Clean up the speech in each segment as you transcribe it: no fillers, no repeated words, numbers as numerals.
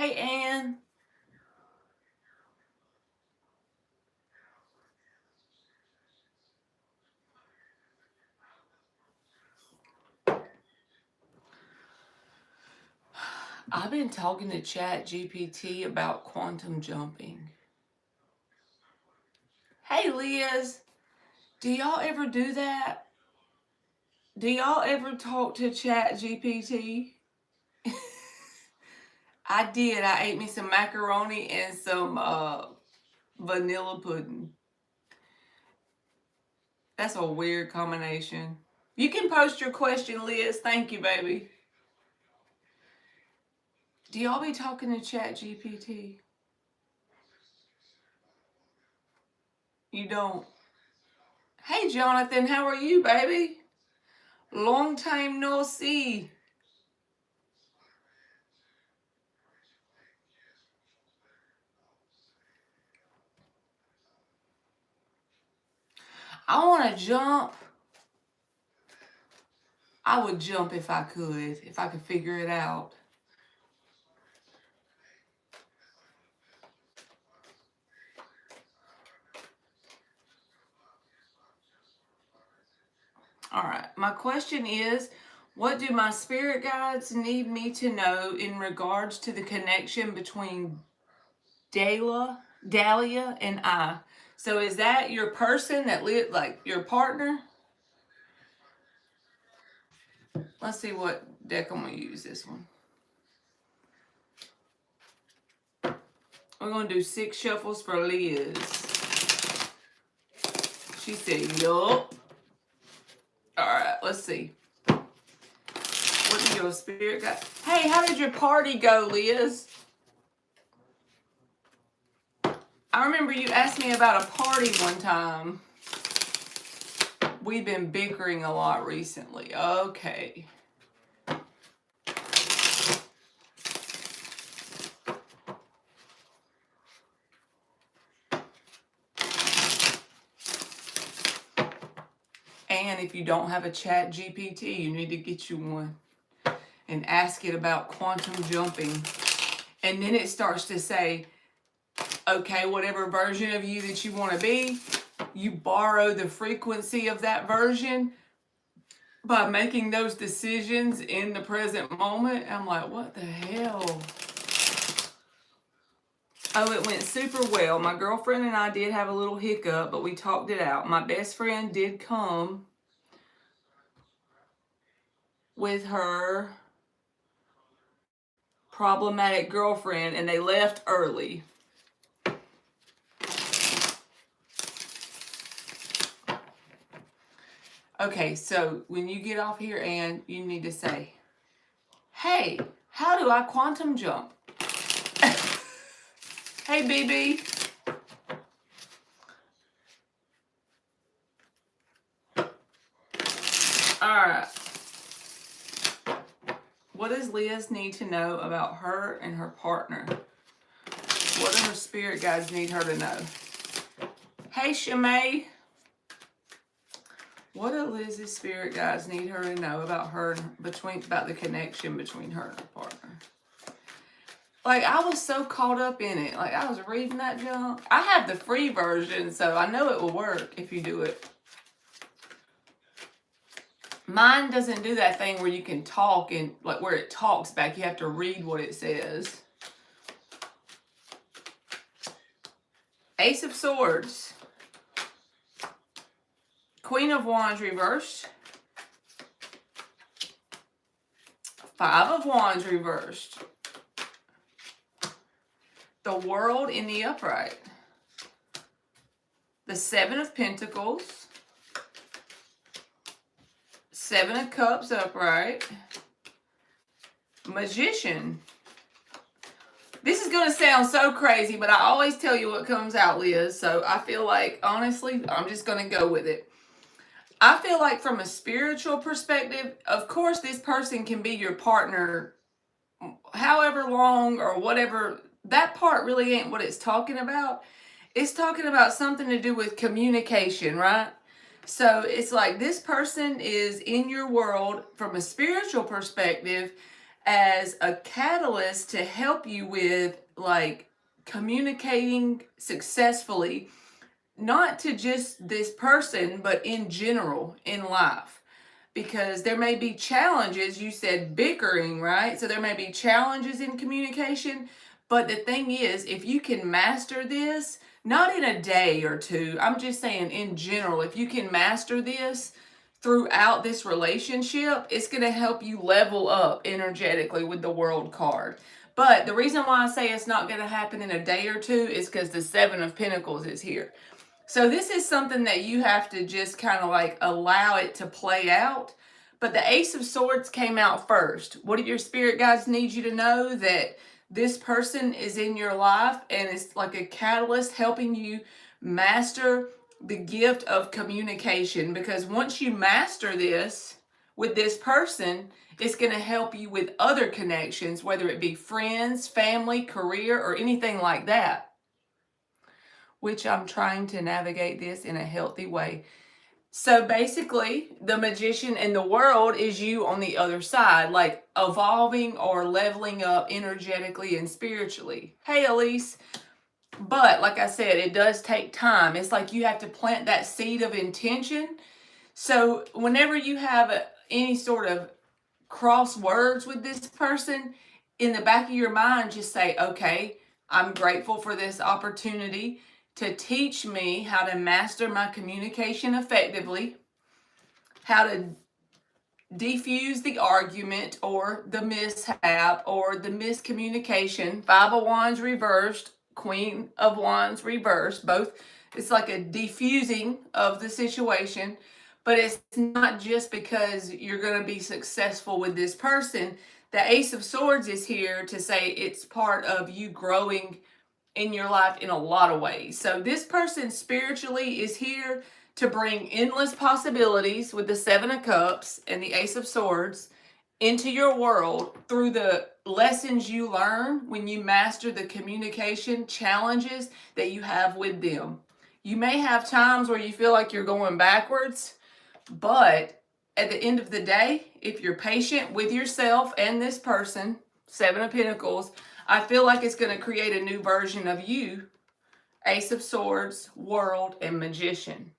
Hey, Ann. I've been talking to Chat GPT about quantum jumping. Hey, Liz. Do y'all ever do that? Do y'all ever talk to Chat GPT? I did. I ate me some macaroni and some vanilla pudding. That's a weird combination. You can post your question, Liz. Thank you, baby. Do y'all be talking to Chat GPT? You don't. Hey, Jonathan, how are you, baby? Long time no see. I want to jump. I would jump if I could figure it out. All right. My question is, what do my spirit guides need me to know in regards to the connection between Dahlia, and I? So is that your person that live like your partner? Let's see what deck I'm gonna use this one. We're gonna do 6 shuffles for Liz. She said, yup. All right, let's see. What did your spirit guide? Hey, how did your party go, Liz? I remember you asked me about a party one time. We've been bickering a lot recently. Okay. And if you don't have a Chat GPT, you need to get you one and ask it about quantum jumping. And then it starts to say, okay, whatever version of you that you want to be, you borrow the frequency of that version by making those decisions in the present moment. I'm like, what the hell? Oh, it went super well. My girlfriend and I did have a little hiccup, but we talked it out. My best friend did come with her problematic girlfriend, and they left early. Okay, so when you get off here, Ann, you need to say, hey, how do I quantum jump? Hey, BB. All right. What does Liz need to know about her and her partner? What do her spirit guides need her to know? Hey, Shimei. What do Liz's spirit guides need her to know about about the connection between her and her partner? Like, I was so caught up in it. Like, I was reading that junk. I have the free version, so I know it will work if you do it. Mine doesn't do that thing where you can talk and, like, where it talks back. You have to read what it says. Ace of Swords. Queen of Wands reversed. 5 of Wands reversed. The World in the upright. The 7 of Pentacles. 7 of Cups upright. Magician. This is going to sound so crazy, but I always tell you what comes out, Liz. So I feel like, honestly, I'm just going to go with it. I feel like from a spiritual perspective, of course, this person can be your partner however long or whatever. That part really ain't what it's talking about. It's talking about something to do with communication, right? So it's like this person is in your world from a spiritual perspective, as a catalyst to help you with like communicating successfully, not to just this person, but in general in life. Because there may be challenges, you said bickering, right? So there may be challenges in communication. But the thing is, if you can master this, not in a day or two, I'm just saying in general, if you can master this throughout this relationship, it's going to help you level up energetically with the World card. But the reason why I say it's not going to happen in a day or two is because the Seven of Pentacles is here. So this is something that you have to just kind of like allow it to play out. But the Ace of Swords came out first. What do your spirit guides need you to know? That this person is in your life and it's like a catalyst helping you master the gift of communication. Because once you master this with this person, it's going to help you with other connections, whether it be friends, family, career, or anything like that. Which I'm trying to navigate this in a healthy way. So basically, the Magician in the World is you on the other side, like evolving or leveling up energetically and spiritually. Hey, Elise. But like I said, it does take time. It's like you have to plant that seed of intention. So whenever you have any sort of cross words with this person, in the back of your mind, just say, okay, I'm grateful for this opportunity to teach me how to master my communication effectively, how to defuse the argument or the mishap or the miscommunication. Five of Wands reversed, Queen of Wands reversed, both. It's like a defusing of the situation, but it's not just because you're going to be successful with this person. The Ace of Swords is here to say it's part of you growing in your life in a lot of ways. So this person spiritually is here to bring endless possibilities with the Seven of Cups and the Ace of Swords into your world through the lessons you learn when you master the communication challenges that you have with them. You may have times where you feel like you're going backwards, but at the end of the day, if you're patient with yourself and this person, Seven of Pentacles, I feel like it's going to create a new version of you, Ace of Swords, World, and Magician.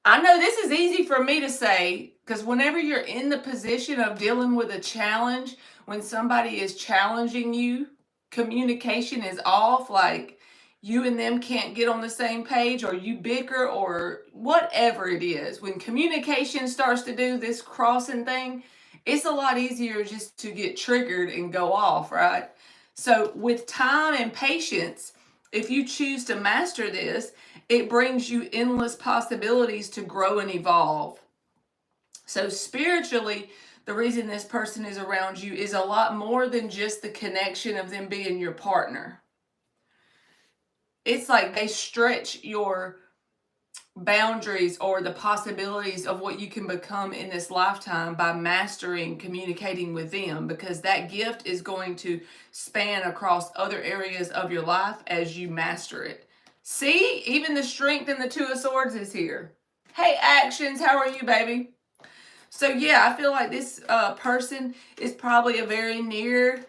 I know this is easy for me to say because whenever you're in the position of dealing with a challenge, when somebody is challenging you, communication is off, like you and them can't get on the same page or you bicker or whatever it is. When communication starts to do this crossing thing, it's a lot easier just to get triggered and go off, right? So with time and patience, if you choose to master this, it brings you endless possibilities to grow and evolve. So spiritually, the reason this person is around you is a lot more than just the connection of them being your partner. It's like they stretch your boundaries or the possibilities of what you can become in this lifetime by mastering communicating with them, because that gift is going to span across other areas of your life as you master it. See, even the Strength in the Two of Swords is here. Hey, Actions, how are you, baby? So yeah, I feel like this person is probably a very near,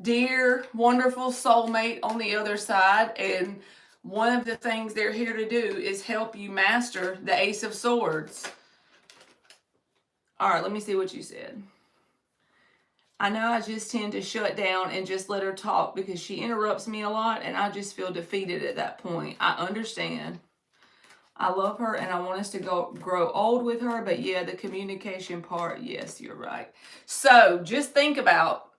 dear, wonderful soulmate on the other side, and one of the things they're here to do is help you master the Ace of Swords. All right, let me see what you said. I know I just tend to shut down and just let her talk because she interrupts me a lot and I just feel defeated at that point. I understand. I love her and I want us to grow old with her, but yeah, the communication part, yes, you're right. So just think about,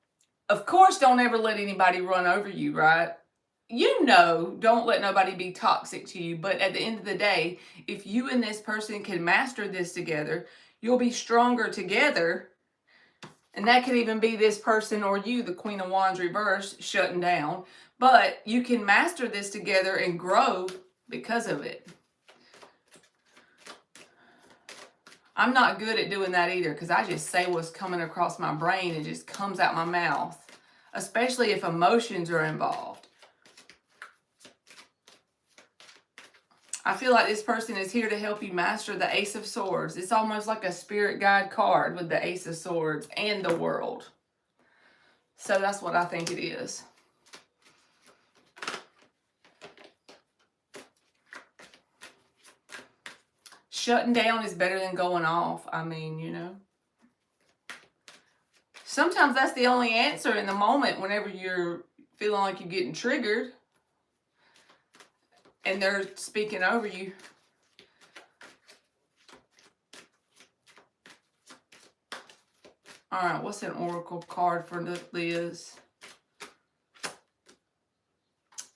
of course, don't ever let anybody run over you, right? You know, don't let nobody be toxic to you. But at the end of the day, if you and this person can master this together, you'll be stronger together. And that could even be this person or you, the Queen of Wands reversed, shutting down. But you can master this together and grow because of it. I'm not good at doing that either because I just say what's coming across my brain and it just comes out my mouth, especially if emotions are involved. I feel like this person is here to help you master the Ace of Swords. It's almost like a spirit guide card with the Ace of Swords and the World. So that's what I think it is. Shutting down is better than going off. I mean, you know. Sometimes that's the only answer in the moment whenever you're feeling like you're getting triggered and they're speaking over you. All right, what's an oracle card for Liz?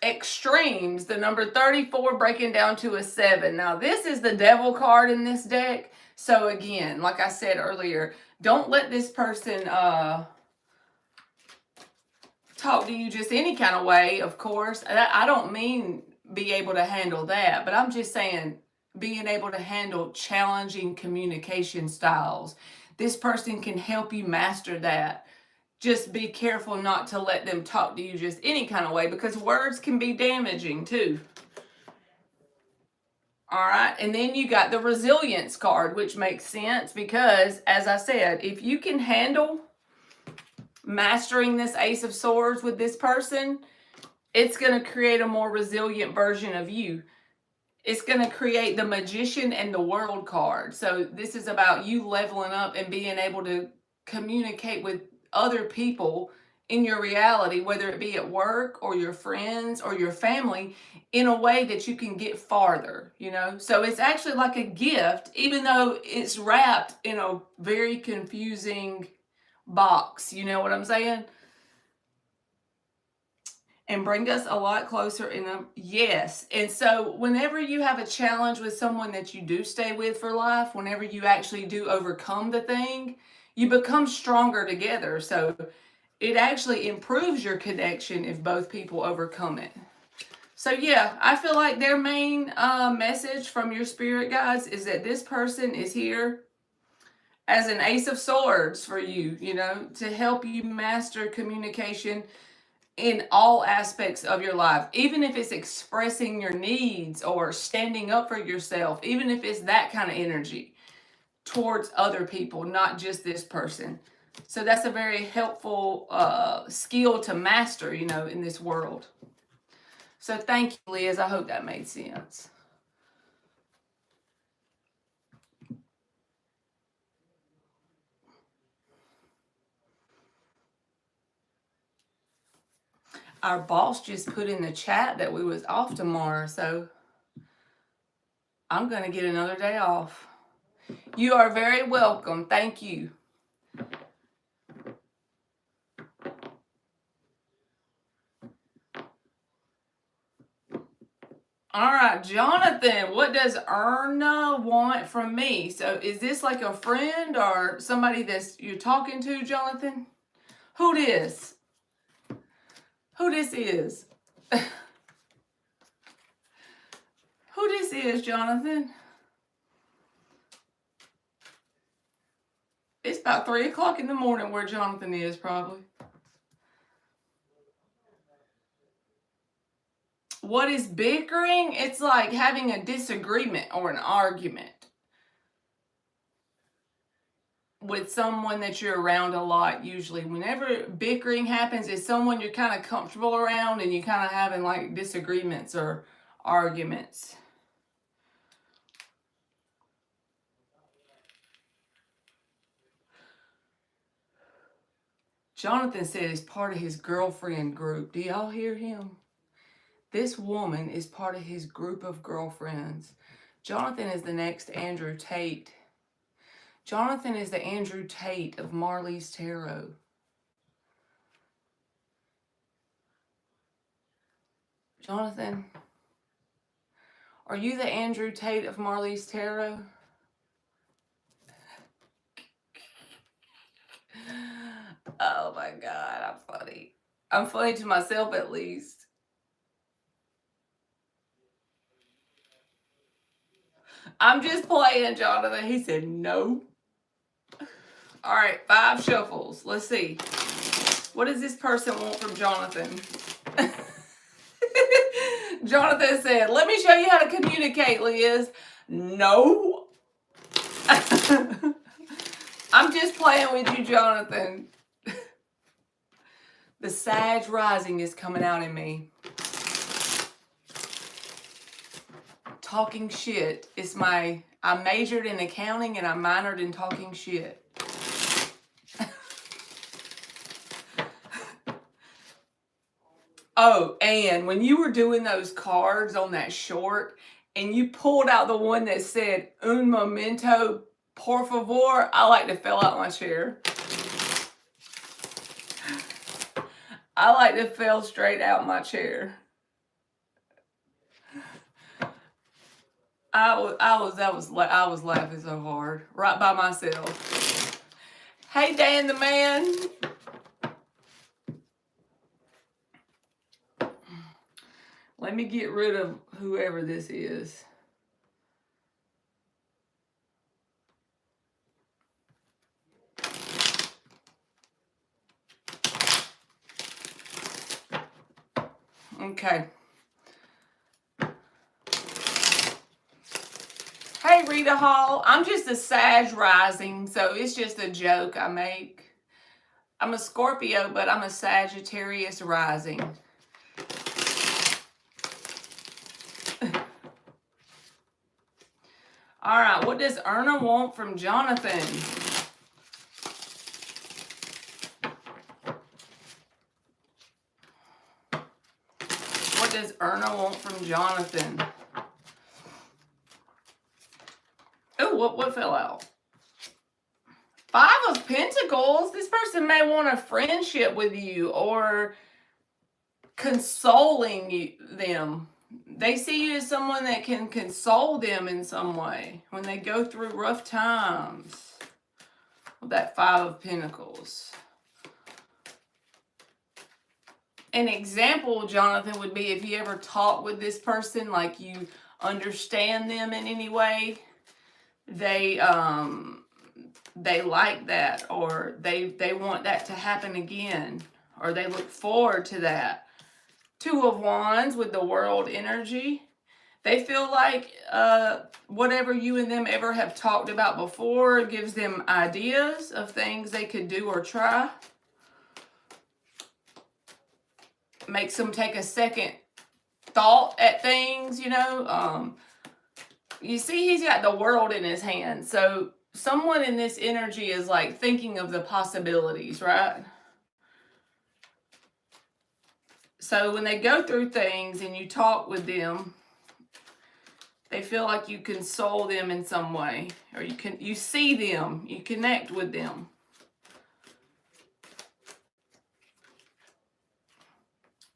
Extremes, the number 34 breaking down to a 7. Now, this is the devil card in this deck. So again, like I said earlier, don't let this person talk to you just any kind of way, of course. I don't mean be able to handle that, but I'm just saying being able to handle challenging communication styles. This person can help you master that. Just be careful not to let them talk to you just any kind of way, because words can be damaging too. All right, and then you got the resilience card, which makes sense because, as I said, if you can handle mastering this Ace of Swords with this person, it's going to create a more resilient version of you. It's going to create the Magician and the World card. So this is about you leveling up and being able to communicate with other people in your reality, whether it be at work or your friends or your family, in a way that you can get farther, you know? So it's actually like a gift, even though it's wrapped in a very confusing box, you know what I'm saying? And bring us a lot closer in a yes. And so whenever you have a challenge with someone that you do stay with for life, whenever you actually do overcome the thing, you become stronger together. So it actually improves your connection if both people overcome it. So yeah, I feel like their main message from your spirit guides is that this person is here as an Ace of Swords for you, you know, to help you master communication in all aspects of your life, even if it's expressing your needs or standing up for yourself, even if it's that kind of energy towards other people, not just this person. So that's a very helpful skill to master, you know, in this world. So thank you, Liz. I hope that made sense. Our boss just put in the chat that we was off tomorrow, so I'm going to get another day off. You are very welcome. Thank you. All right, Jonathan, what does Erna want from me? So is this like a friend or somebody that's you're talking to, Jonathan? Who this? Who this is? Who this is, Jonathan? It's about 3 o'clock in the morning where Jonathan is, probably. What is bickering? It's like having a disagreement or an argument with someone that you're around a lot. Usually whenever bickering happens, it's someone you're kind of comfortable around and you kind of having like disagreements or arguments. Jonathan said he's part of his girlfriend group. Do y'all hear him? This woman is part of his group of girlfriends. Jonathan is the next Andrew Tate. Jonathan is the Andrew Tate of Marley's Tarot. Jonathan, are you the Andrew Tate of Marley's Tarot? Oh my God, I'm funny. I'm funny to myself at least. I'm just playing, Jonathan. He said no. All right, 5 shuffles. Let's see. What does this person want from Jonathan? Jonathan said, let me show you how to communicate, Liz. No. I'm just playing with you, Jonathan. The Sag rising is coming out in me. Talking shit is I majored in accounting and I minored in talking shit. Oh, and when you were doing those cards on that short and you pulled out the one that said un momento por favor, I like to fell out my chair. I like to fell straight out my chair. I was laughing so hard right by myself. Hey, Dan the man. Let me get rid of whoever this is. Okay. Hey, Rita Hall. I'm just a Sag rising, so it's just a joke I make. I'm a Scorpio, but I'm a Sagittarius rising. All right, what does Erna want from Jonathan? What does Erna want from Jonathan? Oh, what fell out? 5 of Pentacles. This person may want a friendship with you or consoling them. They see you as someone that can console them in some way when they go through rough times. With that 5 of Pentacles. An example, Jonathan, would be if you ever talk with this person, like you understand them in any way, they like that, or they want that to happen again, or they look forward to that. 2 of Wands with the World energy. They feel like whatever you and them ever have talked about before gives them ideas of things they could do or try. Makes them take a second thought at things, you know. You see, he's got the world in his hand. So someone in this energy is like thinking of the possibilities, right? So when they go through things and you talk with them, they feel like you console them in some way, or you see them, you connect with them.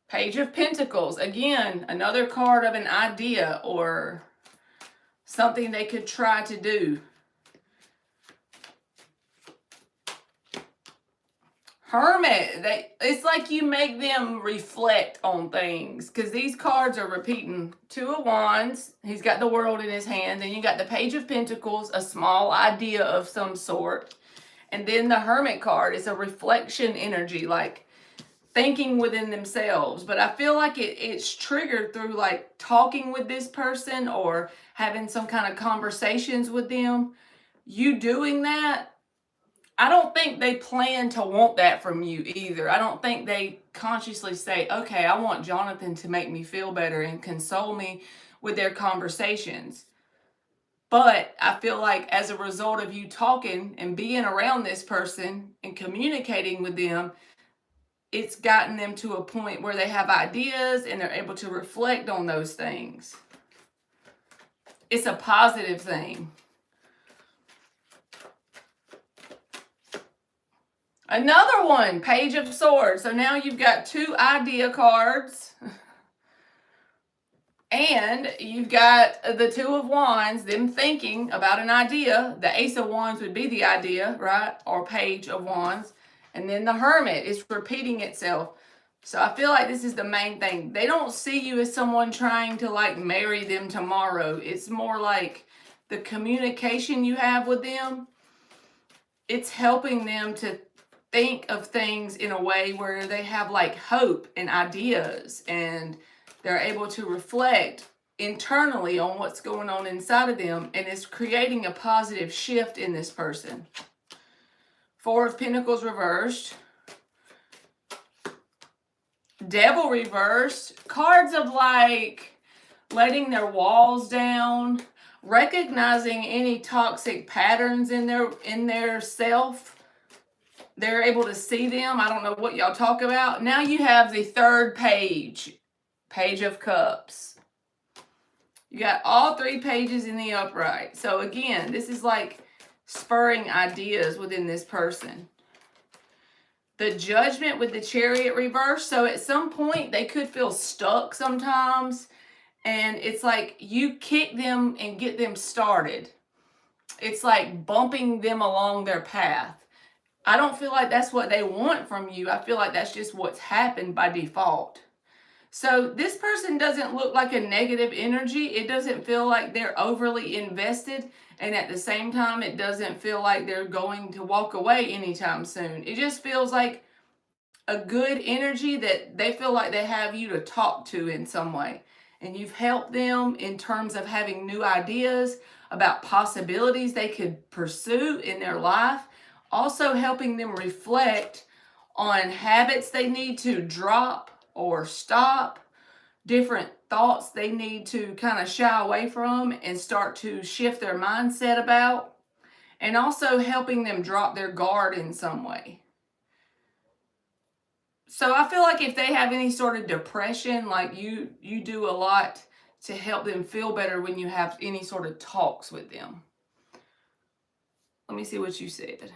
Page of Pentacles, again, another card of an idea or something they could try to do. Hermit, it's like you make them reflect on things, because these cards are repeating. 2 of Wands, he's got the world in his hand. Then you got the Page of Pentacles, a small idea of some sort. And then the Hermit card is a reflection energy, like thinking within themselves. But I feel like it's triggered through like talking with this person or having some kind of conversations with them. You doing that, I don't think they plan to want that from you either. I don't think they consciously say, okay, I want Jonathan to make me feel better and console me with their conversations. But I feel like as a result of you talking and being around this person and communicating with them, it's gotten them to a point where they have ideas and they're able to reflect on those things. It's a positive thing. Another one, Page of Swords. So now you've got 2 idea cards. And you've got the 2 of Wands, them thinking about an idea. The Ace of Wands would be the idea, right? Or Page of Wands. And then the Hermit is repeating itself. So I feel like this is the main thing. They don't see you as someone trying to like marry them tomorrow. It's more like the communication you have with them. It's helping them to think of things in a way where they have like hope and ideas, and they're able to reflect internally on what's going on inside of them, and it's creating a positive shift in this person. 4 of Pentacles reversed. Devil reversed, cards of like letting their walls down, recognizing any toxic patterns in their self. They're able to see them. I don't know what y'all talk about. Now you have the third page, Page of Cups. You got all 3 pages in the upright. So again, this is like spurring ideas within this person. The Judgment with the Chariot reverse. So at some point they could feel stuck sometimes. And it's like you kick them and get them started. It's like bumping them along their path. I don't feel like that's what they want from you. I feel like that's just what's happened by default. So this person doesn't look like a negative energy. It doesn't feel like they're overly invested. And at the same time, it doesn't feel like they're going to walk away anytime soon. It just feels like a good energy that they feel like they have you to talk to in some way. And you've helped them in terms of having new ideas about possibilities they could pursue in their life. Also helping them reflect on habits they need to drop or stop, different thoughts they need to kind of shy away from and start to shift their mindset about, and also helping them drop their guard in some way. So I feel like if they have any sort of depression, like you do a lot to help them feel better when you have any sort of talks with them. Let me see what you said.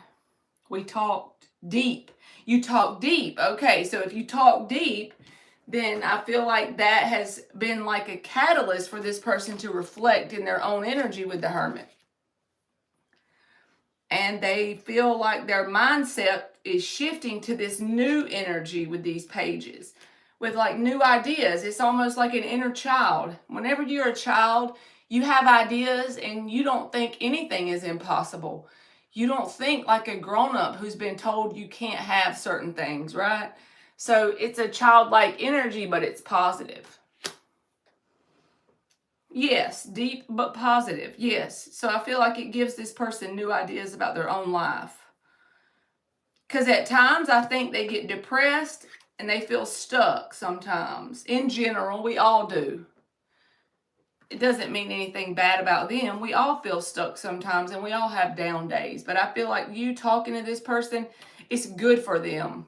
We talked deep. You talk deep. Okay, so if you talk deep, then I feel like that has been like a catalyst for this person to reflect in their own energy with the Hermit. And they feel like their mindset is shifting to this new energy with these pages, with like new ideas. It's almost like an inner child. Whenever you're a child, you have ideas and you don't think anything is impossible. You don't think like a grown-up who's been told you can't have certain things, right? So it's a childlike energy, but it's positive. Yes, deep but positive. Yes. So I feel like it gives this person new ideas about their own life. Because at times I think they get depressed and they feel stuck sometimes. In general, we all do. It doesn't mean anything bad about them. We all feel stuck sometimes and we all have down days. But I feel like you talking to this person, it's good for them.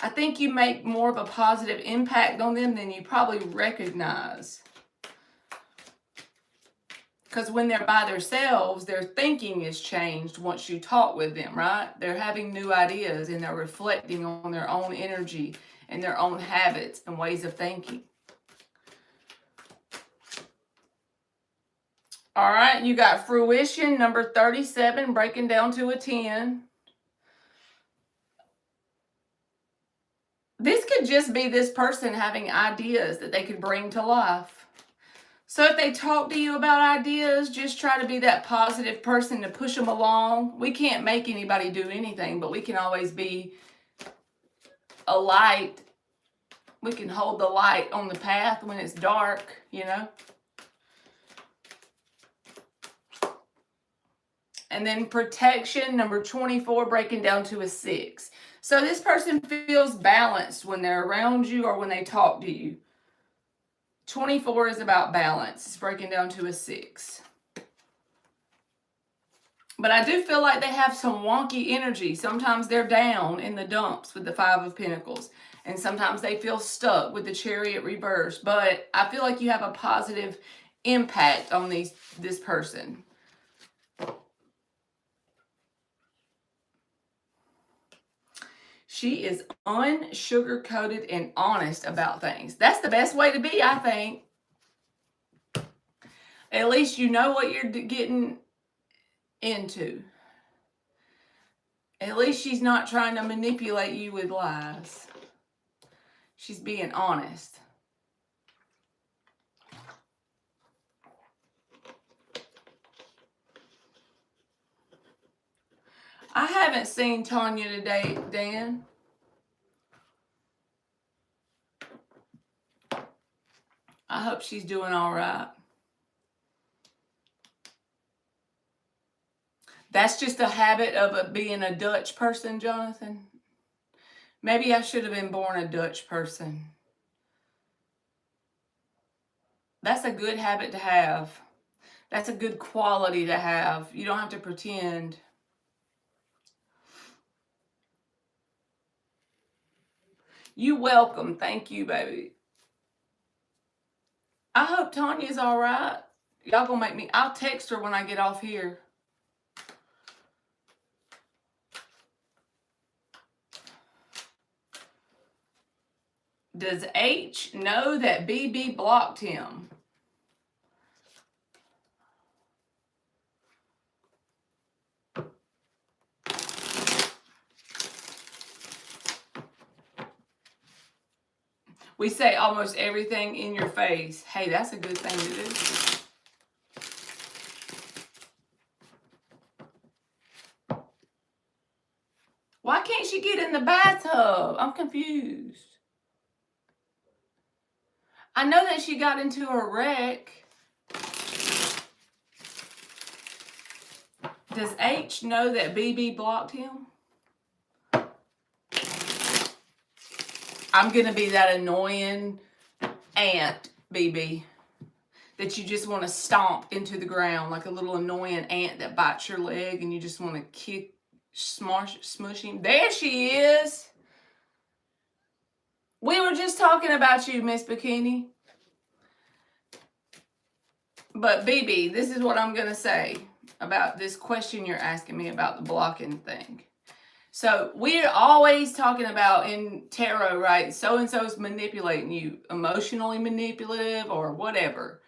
I think you make more of a positive impact on them than you probably recognize. Because when they're by themselves, their thinking is changed once you talk with them, right? They're having new ideas and they're reflecting on their own energy and their own habits and ways of thinking. All right, you got Fruition, number 37, breaking down to a 10. This could just be this person having ideas that they could bring to life. So if they talk to you about ideas, just try to be that positive person to push them along. We can't make anybody do anything, but we can always be a light. We can hold the light on the path when it's dark, you know. And then Protection, number 24, breaking down to a 6. So this person feels balanced when they're around you or when they talk to you. 24 is about balance. It's breaking down to a 6. But I do feel like they have some wonky energy. Sometimes they're down in the dumps with the 5 of Pentacles. And sometimes they feel stuck with the Chariot reverse. But I feel like you have a positive impact on this person. She is unsugar-coated and honest about things. That's the best way to be, I think. At least you know what you're getting into. At least she's not trying to manipulate you with lies. She's being honest. I haven't seen Tanya today, Dan. I hope she's doing all right. That's just a habit of being a Dutch person, Jonathan. Maybe I should have been born a Dutch person. That's a good habit to have. That's a good quality to have. You don't have to pretend. You welcome. Thank you, baby. I hope Tanya's all right. Y'all gonna make me. I'll text her when I get off here. Does H know that BB blocked him? We say almost everything in your face. Hey, that's a good thing to do. Why can't she get in the bathtub? I'm confused. I know that she got into a wreck. Does H know that BB blocked him? I'm going to be that annoying ant, BB, that you just want to stomp into the ground like a little annoying ant that bites your leg and you just want to kick, smush him. There she is. We were just talking about you, Miss Bikini. But BB, this is what I'm going to say about this question you're asking me about the blocking thing. So we're always talking about in tarot, right? So-and-so's manipulating you, emotionally manipulative or whatever.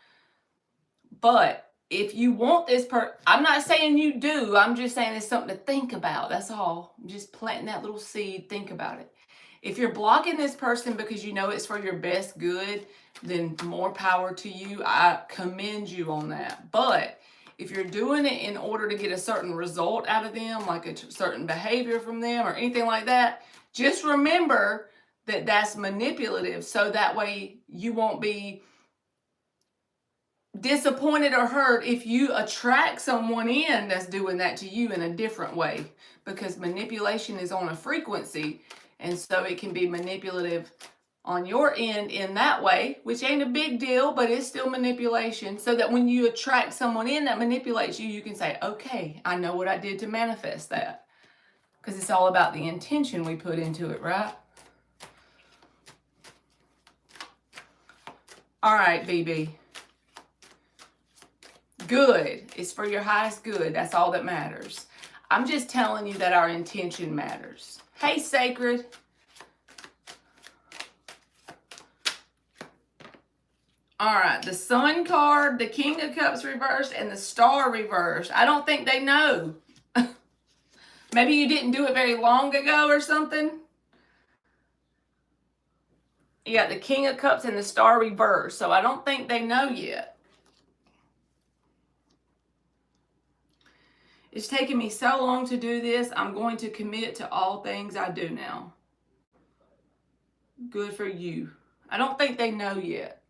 But if you want this I'm not saying you do. I'm just saying it's something to think about. That's all. I'm just planting that little seed. Think about it. If you're blocking this person because you know it's for your best good, then more power to you. I commend you on that. But if you're doing it in order to get a certain result out of them, like a certain behavior from them or anything like that, just remember that that's manipulative. So that way you won't be disappointed or hurt if you attract someone in that's doing that to you in a different way, because manipulation is on a frequency, and so it can be manipulative on your end in that way, which ain't a big deal, but it's still manipulation. So that when you attract someone in that manipulates you, you can say, okay, I know what I did to manifest that. Because it's all about the intention we put into it, right? All right, BB. Good. It's for your highest good. That's all that matters. I'm just telling you that our intention matters. Hey, Sacred. All right, the Sun card, the King of Cups reversed, and the Star reversed. I don't think they know. Maybe you didn't do it very long ago or something. You got the King of Cups and the Star reversed, so I don't think they know yet. It's taken me so long to do this. I'm going to commit to all things I do now. Good for you. I don't think they know yet.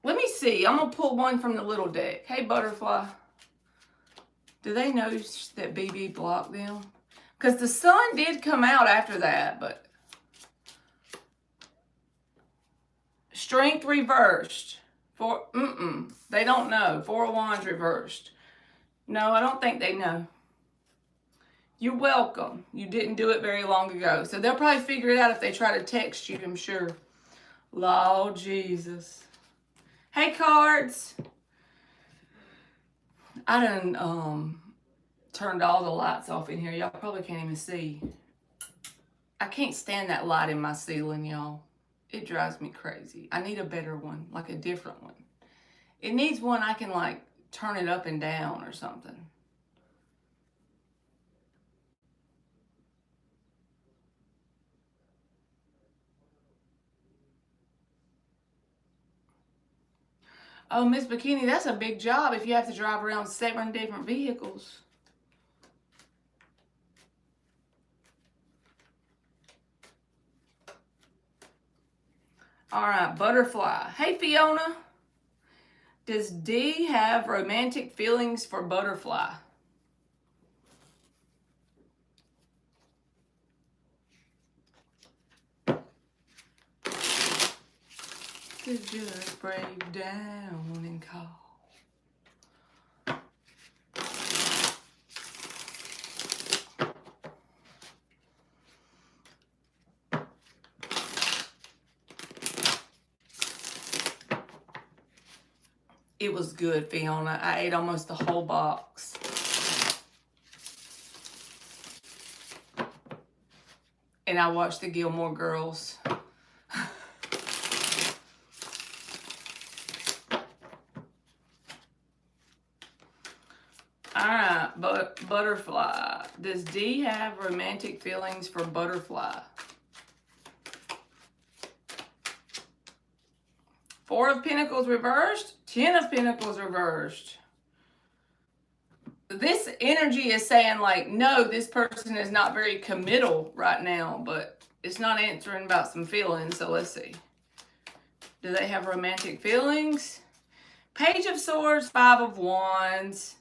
Let me see. I'm going to pull one from the little deck. Hey, Butterfly. Do they know that BB blocked them? Because the Sun did come out after that, but... Strength reversed. They don't know. Four of Wands reversed. No, I don't think they know. You're welcome. You didn't do it very long ago. So they'll probably figure it out if they try to text you, I'm sure. Lord Jesus. Hey, cards. I done turned all the lights off in here. Y'all probably can't even see. I can't stand that light in my ceiling, y'all. It drives me crazy. I need a better one, like a different one. It needs one I can like turn it up and down or something. Oh, Miss Bikini, that's a big job if you have to drive around 7 different vehicles. All right, Butterfly. Hey, Fiona. Does D have romantic feelings for Butterfly? to just break down and call. It was good, Fiona. I ate almost the whole box. And I watched the Gilmore Girls. Alright, Butterfly. Does D have romantic feelings for Butterfly? Four of Pentacles reversed. 10 of Pentacles reversed. This energy is saying like, no, this person is not very committal right now, but it's not answering about some feelings. So let's see. Do they have romantic feelings? Page of Swords, Five of Wands.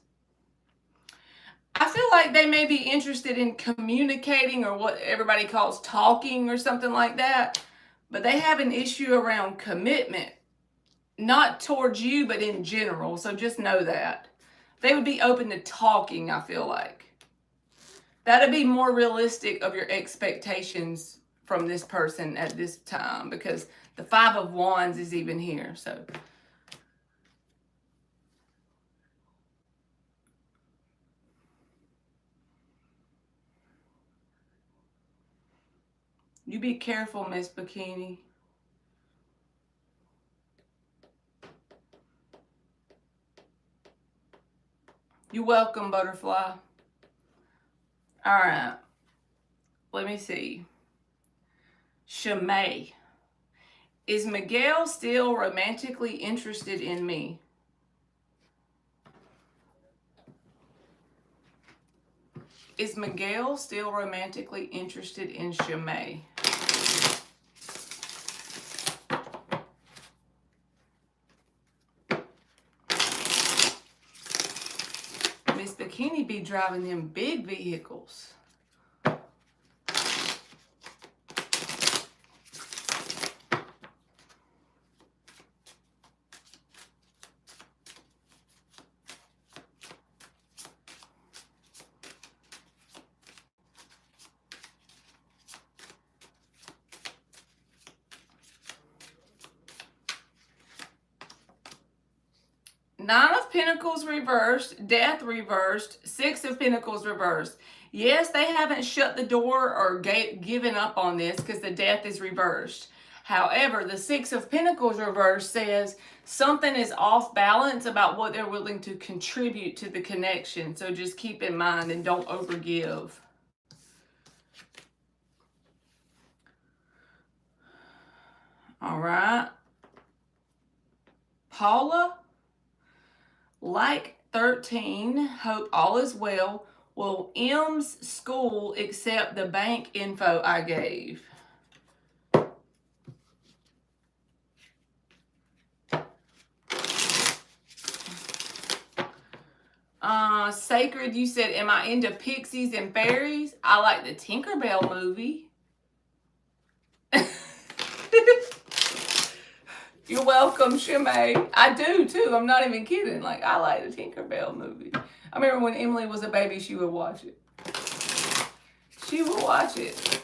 I feel like they may be interested in communicating or what everybody calls talking or something like that. But they have an issue around commitment. Not towards you, but in general. So just know that. They would be open to talking, I feel like. That'd be more realistic of your expectations from this person at this time. Because the Five of Wands is even here. So you be careful, Miss Bikini. You're welcome, Butterfly. All right. Let me see. Shimei. Is Miguel still romantically interested in me? Is Miguel still romantically interested in Shimei? Miss Bikini be driving them big vehicles. Nine of Pentacles reversed, Death reversed, Six of Pentacles reversed. Yes, they haven't shut the door or given up on this because the Death is reversed. However, the Six of Pentacles reversed says something is off balance about what they're willing to contribute to the connection. So just keep in mind and don't overgive. All right. Paula? Like 13, hope all is well. Will M's school accept the bank info I gave? Sacred, you said, am I into pixies and fairies? I like the Tinkerbell movie. You're welcome, Shimei. I do too. I'm not even kidding. Like, I like the Tinkerbell movie. I remember when Emily was a baby, she would watch it. She would watch it.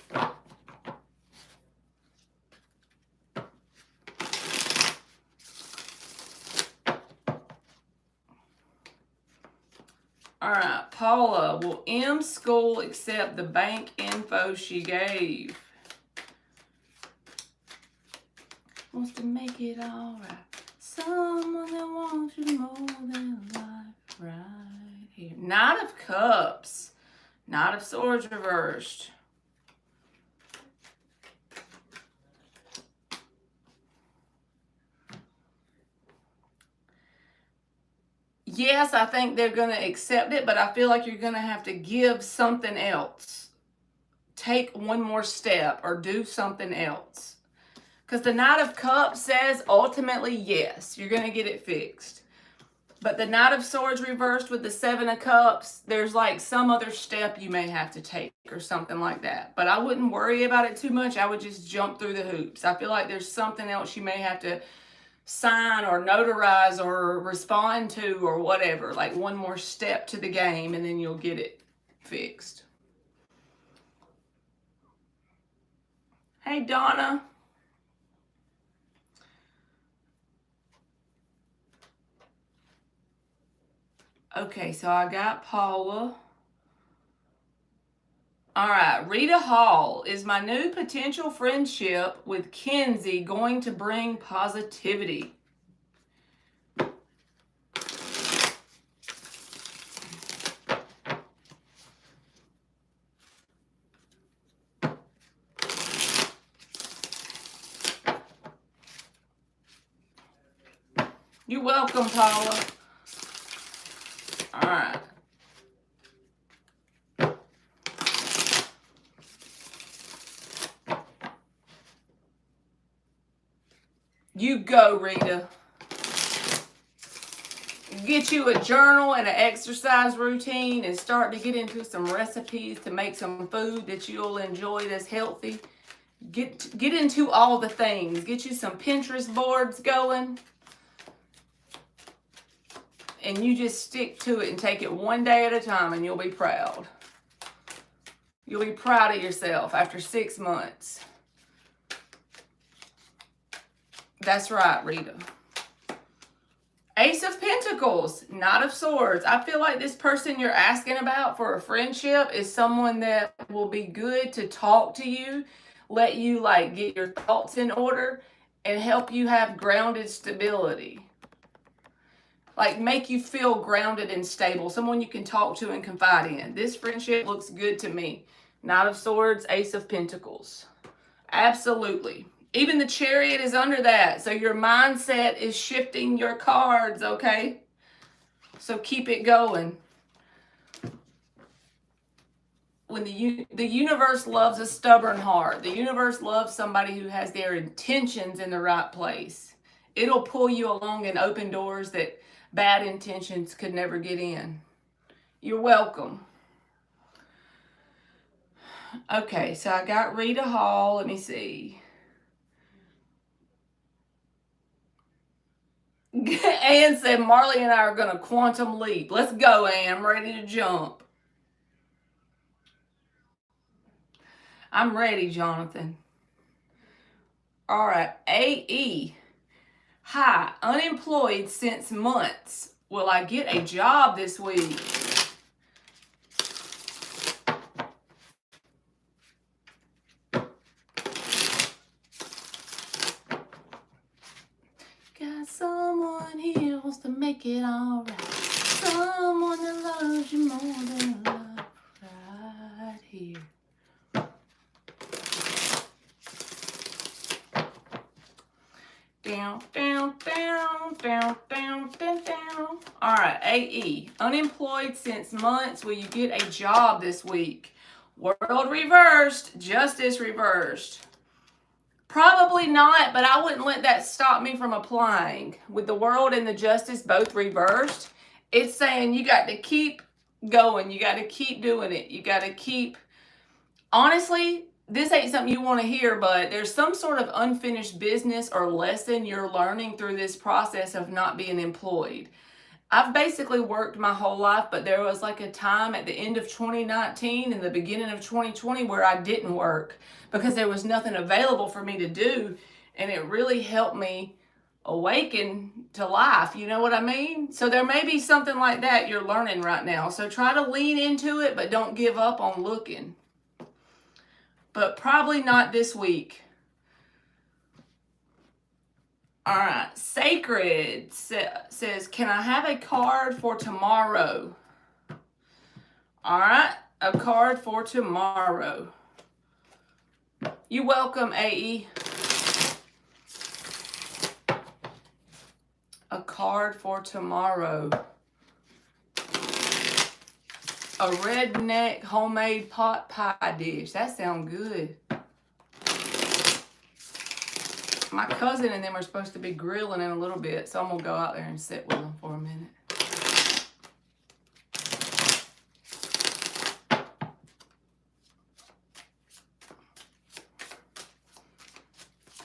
All right, Paula, will M's school accept the bank info she gave? Wants to make it all right. Someone that wants you more than life right here. Knight of Cups. Knight of Swords reversed. Yes, I think they're going to accept it, but I feel like you're going to have to give something else. Take one more step or do something else. Because the Knight of Cups says ultimately, yes, you're going to get it fixed. But the Knight of Swords reversed with the Seven of Cups, there's like some other step you may have to take or something like that. But I wouldn't worry about it too much. I would just jump through the hoops. I feel like there's something else you may have to sign or notarize or respond to or whatever. Like one more step to the game and then you'll get it fixed. Hey, Donna. Okay, so I got Paula. All right, Rita Hall. Is my new potential friendship with Kenzie going to bring positivity? You're welcome, Paula. All right. You go, Rita. Get you a journal and an exercise routine and start to get into some recipes to make some food that you'll enjoy that's healthy. Get into all the things. Get you some Pinterest boards going. And you just stick to it and take it one day at a time and you'll be proud. You'll be proud of yourself after 6 months. That's right, Rita. Ace of Pentacles, Knight of Swords. I feel like this person you're asking about for a friendship is someone that will be good to talk to you, let you like get your thoughts in order, and help you have grounded stability. Like make you feel grounded and stable. Someone you can talk to and confide in. This friendship looks good to me. Knight of Swords, Ace of Pentacles. Absolutely. Even the Chariot is under that. So your mindset is shifting your cards, okay? So keep it going. When the universe loves a stubborn heart. The universe loves somebody who has their intentions in the right place. It'll pull you along and open doors that bad intentions could never get in. You're welcome. Okay, so I got Rita Hall. Let me see. Ann said Marley and I are going to quantum leap. Let's go, Ann. I'm ready to jump. I'm ready, Jonathan. All right. AE. Hi. Unemployed since months. Will I get a job this week? Got someone here wants to make it all right. Someone that loves you more than love right here. Down, down, down, down, down, down, down. All right, AE. Unemployed since months. Will you get a job this week? World reversed. Justice reversed. Probably not, but I wouldn't let that stop me from applying. With the World and the Justice both reversed, it's saying you got to keep going. You got to keep doing it. You got to keep... Honestly, this ain't something you want to hear, but there's some sort of unfinished business or lesson you're learning through this process of not being employed. I've basically worked my whole life, but there was like a time at the end of 2019 and the beginning of 2020 where I didn't work because there was nothing available for me to do, and it really helped me awaken to life. You know what I mean? So there may be something like that you're learning right now. So try to lean into it, but don't give up on looking. But probably not this week. All right, Sacred says, can I have a card for tomorrow? All right, a card for tomorrow. You're welcome, AE. A card for tomorrow. A redneck homemade pot pie dish. That sounds good. My cousin and them are supposed to be grilling in a little bit, so I'm going to go out there and sit with them for a minute.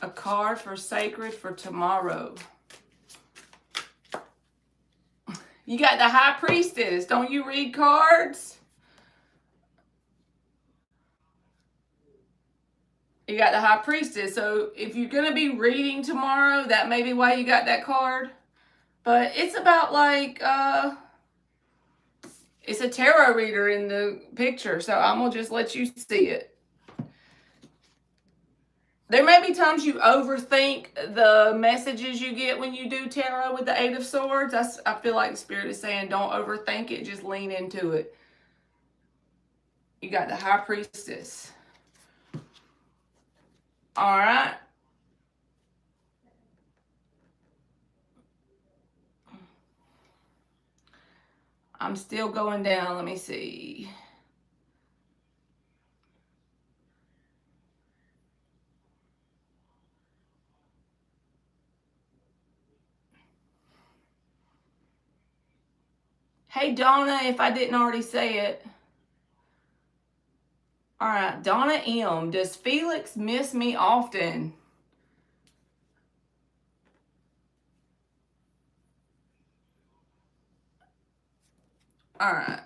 A card for Sacred for tomorrow. You got the High Priestess. Don't you read cards? You got the High Priestess. So if you're going to be reading tomorrow, that may be why you got that card. But it's about like, it's a tarot reader in the picture. So I'm going to just let you see it. There may be times you overthink the messages you get when you do tarot with the Eight of Swords. I feel like Spirit is saying don't overthink it, just lean into it. You got the High Priestess. All right. I'm still going down. Let me see. Hey, Donna, if I didn't already say it. All right, Donna M. Does Felix miss me often? All right.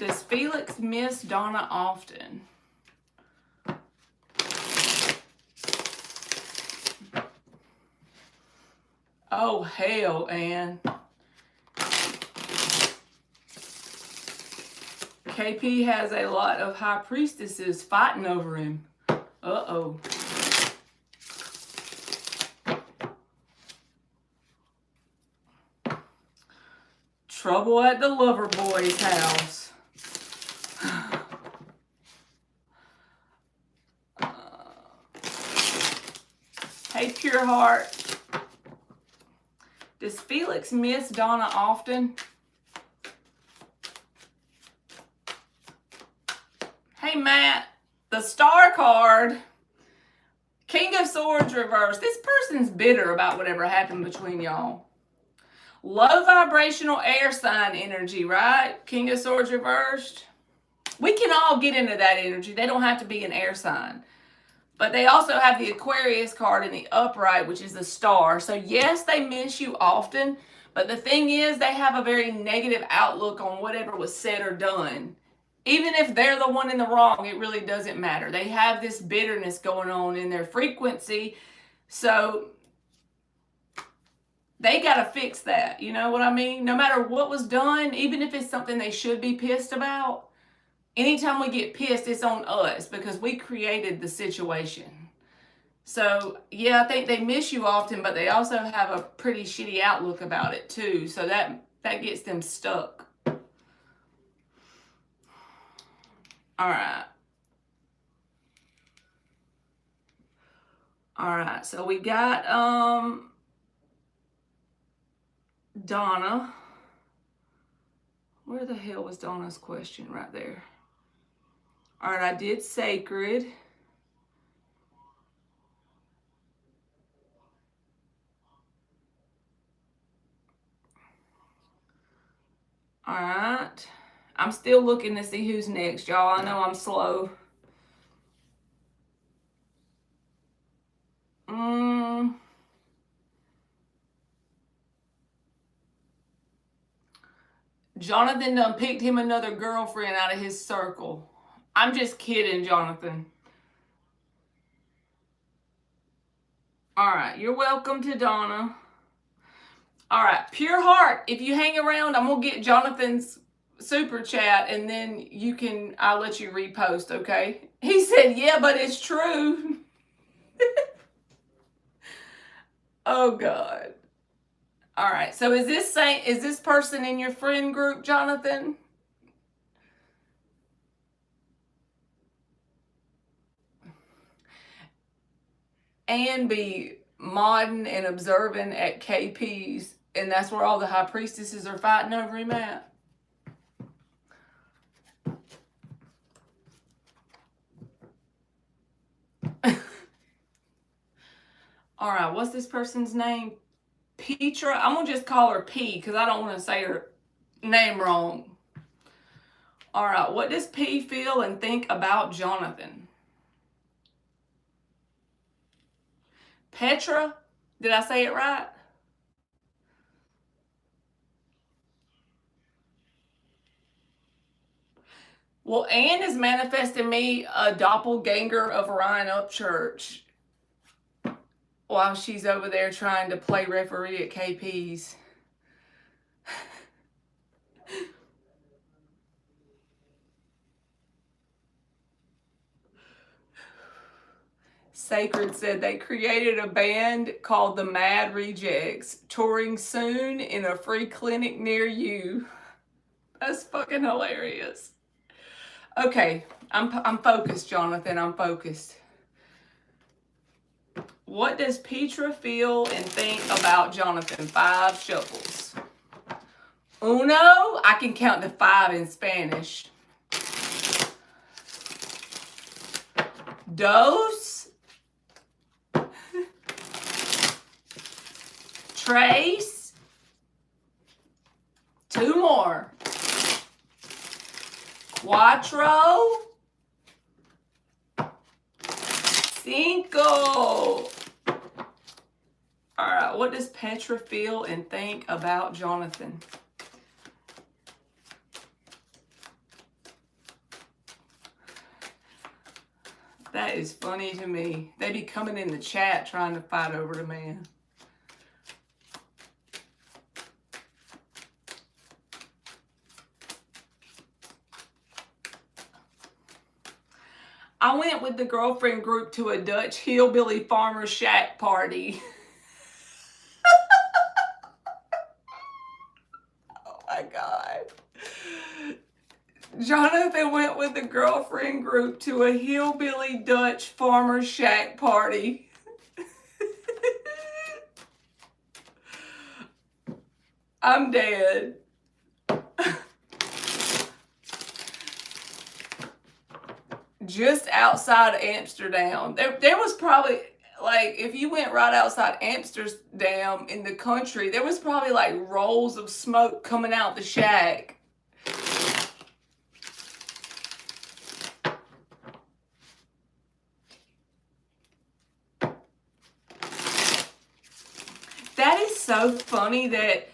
Does Felix miss Donna often? Oh, hell, Anne. KP has a lot of High Priestesses fighting over him. Uh-oh. Trouble at the lover boy's house. Hey, Pure Heart. Does Felix miss Donna often? Hey, Matt. The Star card. King of Swords reversed. This person's bitter about whatever happened between y'all. Low vibrational air sign energy, right? King of Swords reversed. We can all get into that energy. They don't have to be an air sign. But they also have the Aquarius card in the upright, which is the Star. So yes, they miss you often. But the thing is, they have a very negative outlook on whatever was said or done. Even if they're the one in the wrong, it really doesn't matter. They have this bitterness going on in their frequency. So they got to fix that. You know what I mean? No matter what was done, even if it's something they should be pissed about, anytime we get pissed, it's on us because we created the situation. So, yeah, I think they miss you often, but they also have a pretty shitty outlook about it, too. So that gets them stuck. All right. All right. So we got Donna. Where the hell was Donna's question? Right there. All right, I did Sacred. All right. I'm still looking to see who's next, y'all. I know I'm slow. Jonathan done picked him another girlfriend out of his circle. I'm just kidding, Jonathan. All right, you're welcome to Donna. All right, Pure Heart, if you hang around, I'm going to get Jonathan's super chat and then I'll let you repost, okay? He said, yeah, but it's true. Oh, God. All right, so is this person in your friend group, Jonathan? And be modding and observing at KP's, and that's where all the High Priestesses are fighting over him at. All right, what's this person's name? Petra. I'm going to just call her P because I don't want to say her name wrong. All right, what does P feel and think about Jonathan? Petra? Did I say it right? Well, Ann is manifesting me a doppelganger of Ryan Upchurch while she's over there trying to play referee at KP's. Sacred said they created a band called the Mad Rejects, touring soon in a free clinic near you. That's fucking hilarious. Okay, I'm focused, Jonathan. I'm focused. What does Petra feel and think about Jonathan? 5 shuffles. Uno, I can count to 5 in Spanish. Dos. Tres. 2 more. Cuatro. 5. All right, what does Petra feel and think about Jonathan? That is funny to me. They be coming in the chat trying to fight over the man. I went with the girlfriend group to a Dutch hillbilly farmer shack party. Oh my God. Jonathan went with the girlfriend group to a hillbilly Dutch farmer shack party. I'm dead. Just outside Amsterdam. There was probably, like, if you went right outside Amsterdam in the country, there was probably like rolls of smoke coming out the shack. That is so funny that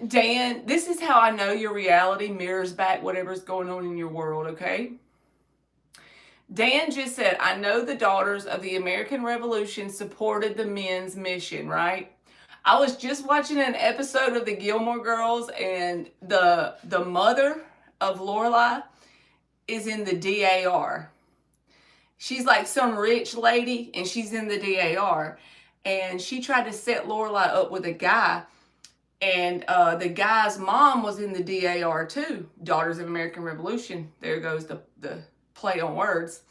Dan, this is how I know your reality mirrors back whatever's going on in your world, okay? Dan just said, I know the daughters of the American Revolution supported the men's mission, right? I was just watching an episode of the Gilmore Girls, and the mother of Lorelai is in the DAR. She's like some rich lady, and she's in the DAR. And she tried to set Lorelai up with a guy, and the guy's mom was in the DAR too. Daughters of American Revolution. There goes the play on words.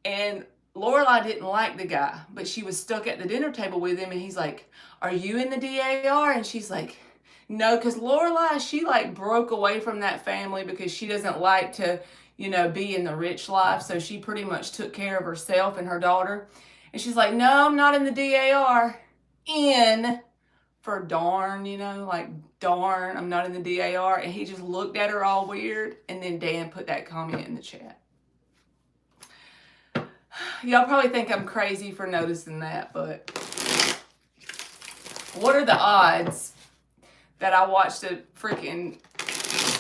And Lorelai didn't like the guy, but she was stuck at the dinner table with him, and he's like, are you in the DAR? And she's like, no, because Lorelai, she like broke away from that family because she doesn't like to, you know, be in the rich life. So she pretty much took care of herself and her daughter. And she's like, no, I'm not in the DAR. In for darn, you know, like darn, I'm not in the DAR. And he just looked at her all weird. And then Dan put that comment in the chat. Y'all probably think I'm crazy for noticing that, but what are the odds that I watched a freaking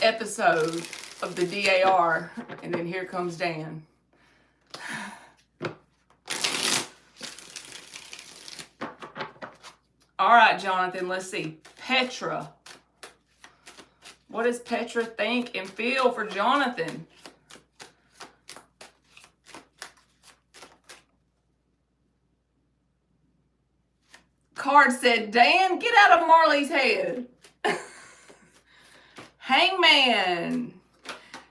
episode of the DAR and then here comes Dan? All right, Jonathan, let's see. Petra. What does Petra think and feel for Jonathan? Card said, Dan, get out of Marley's head. Hangman.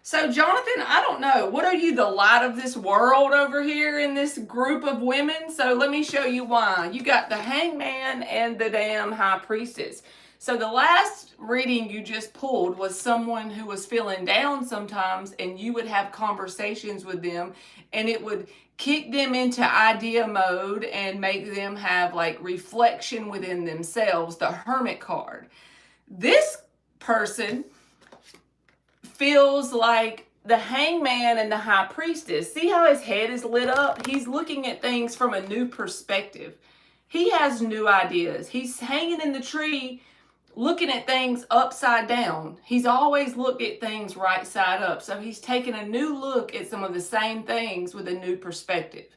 So, Jonathan, I don't know. What are you, the light of this world over here in this group of women? So, let me show you why. You got the Hangman and the damn High Priestess. So, the last reading you just pulled was someone who was feeling down sometimes, and you would have conversations with them, and it would kick them into idea mode and make them have like reflection within themselves, the Hermit card. This person feels like the Hangman and the High Priestess. See how his head is lit up? He's looking at things from a new perspective. He has new ideas. He's hanging in the tree looking at things upside down. He's always looked at things right side up. So he's taken a new look at some of the same things with a new perspective.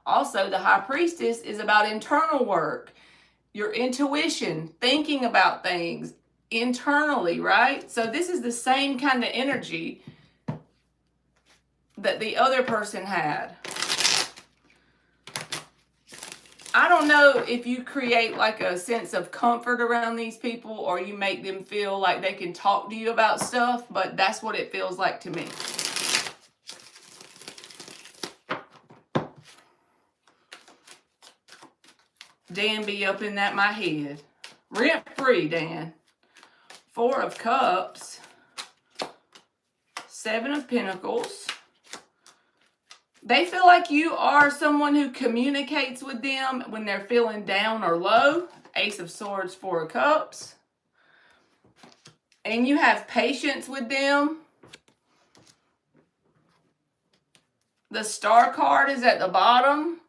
Also, the high priestess is about internal work, your intuition, thinking about things internally, right? So this is the same kind of energy that the other person had. I don't know if you create like a sense of comfort around these people or you make them feel like they can talk to you about stuff, but that's what it feels like to me. Dan be up in that my head. Rent free, Dan. 4 of Cups. 7 of Pentacles. They feel like you are someone who communicates with them when they're feeling down or low. Ace of Swords, 4 of Cups. And you have patience with them. The Star card is at the bottom.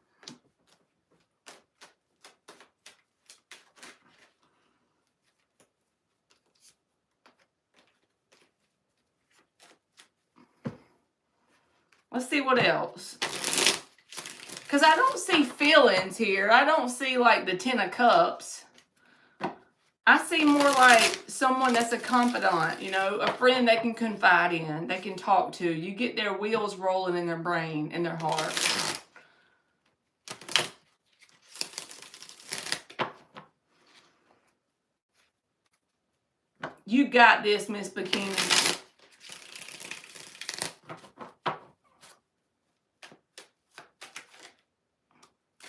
Let's see what else. Because I don't see feelings here. I don't see like the 10 of Cups. I see more like someone that's a confidant, you know, a friend they can confide in, they can talk to. You get their wheels rolling in their brain, in their heart. You got this, Miss Bikini.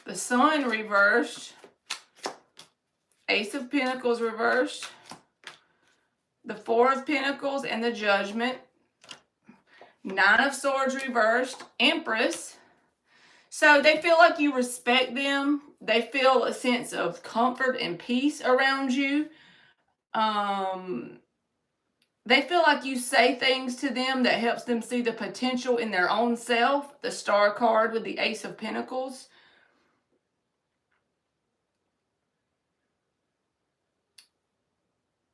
The Sun reversed. Ace of Pentacles reversed. The 4 of Pentacles and the Judgment. 9 of Swords reversed. Empress. So they feel like you respect them. They feel a sense of comfort and peace around you. They feel like you say things to them that helps them see the potential in their own self. The Star card with the Ace of Pentacles.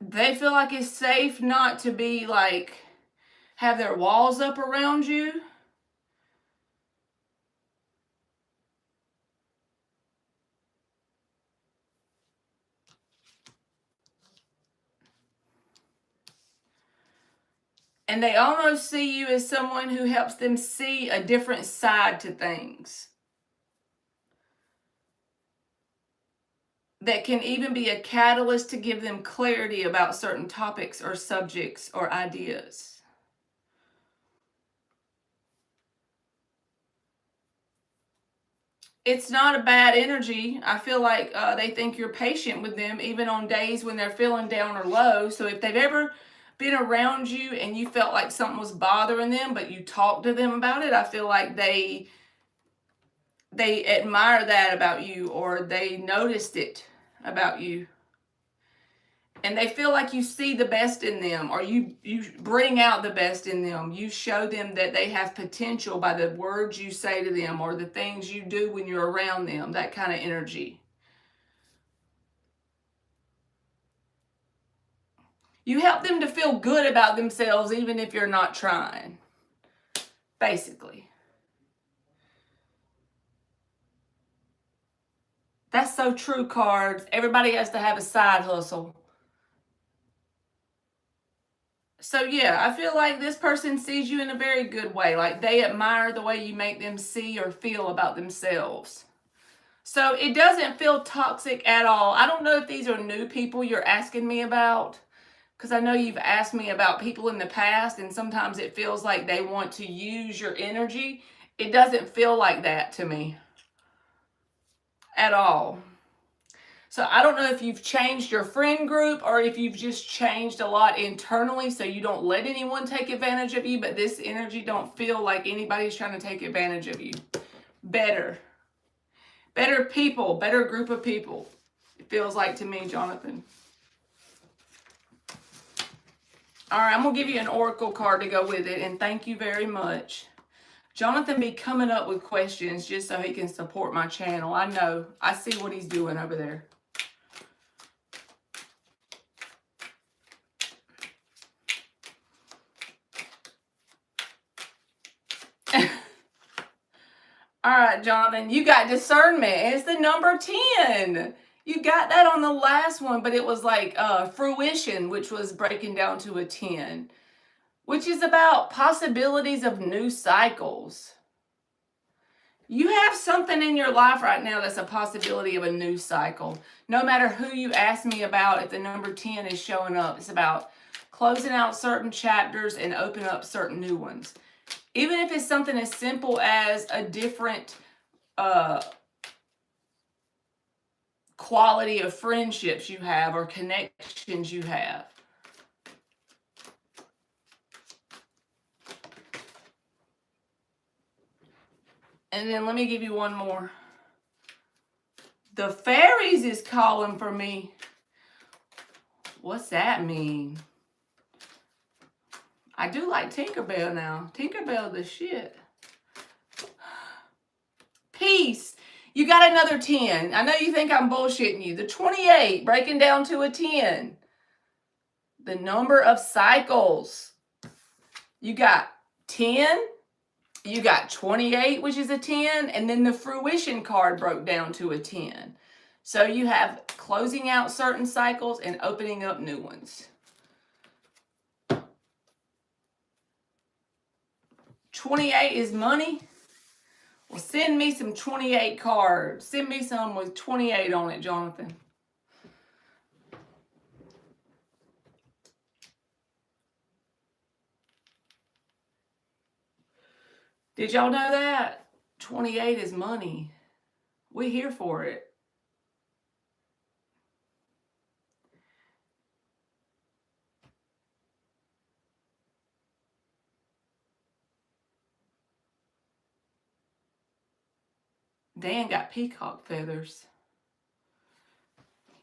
They feel like it's safe not to be like, have their walls up around you. And they almost see you as someone who helps them see a different side to things. That can even be a catalyst to give them clarity about certain topics or subjects or ideas. It's not a bad energy. I feel like they think you're patient with them even on days when they're feeling down or low. So if they've ever been around you and you felt like something was bothering them, but you talked to them about it, I feel like they admire that about you, or they noticed it about you. And they feel like you see the best in them, or you bring out the best in them. You show them that they have potential by the words you say to them or the things you do when you're around them, that kind of energy. You help them to feel good about themselves even if you're not trying, basically. That's so true, cards. Everybody has to have a side hustle. So yeah, I feel like this person sees you in a very good way. Like they admire the way you make them see or feel about themselves. So it doesn't feel toxic at all. I don't know if these are new people you're asking me about, because I know you've asked me about people in the past, and sometimes it feels like they want to use your energy. It doesn't feel like that to me at all. So I don't know if you've changed your friend group or if you've just changed a lot internally so you don't let anyone take advantage of you, but this energy don't feel like anybody's trying to take advantage of you. Better people, better group of people, it feels like to me, Jonathan. All right, I'm going to give you an oracle card to go with it, and thank you very much. Jonathan be coming up with questions just so he can support my channel. I know. I see what he's doing over there. All right, Jonathan, you got discernment. It's the number 10. You got that on the last one, but it was like fruition, which was breaking down to a 10, which is about possibilities of new cycles. You have something in your life right now that's a possibility of a new cycle. No matter who you ask me about, if the number 10 is showing up, it's about closing out certain chapters and opening up certain new ones. Even if it's something as simple as a different quality of friendships you have or connections you have. And then let me give you one more. The fairies is calling for me. What's that mean? I do like Tinkerbell now. Tinkerbell the shit. Peace. You got another 10. I know you think I'm bullshitting you. The 28 breaking down to a 10. The number of cycles. You got 10. You got 28, which is a 10. And then the fruition card broke down to a 10. So you have closing out certain cycles and opening up new ones. 28 is money. Well, send me some 28 cards. Send me some with 28 on it, Jonathan. Did y'all know that? 28 is money. We're here for it. Dan got peacock feathers.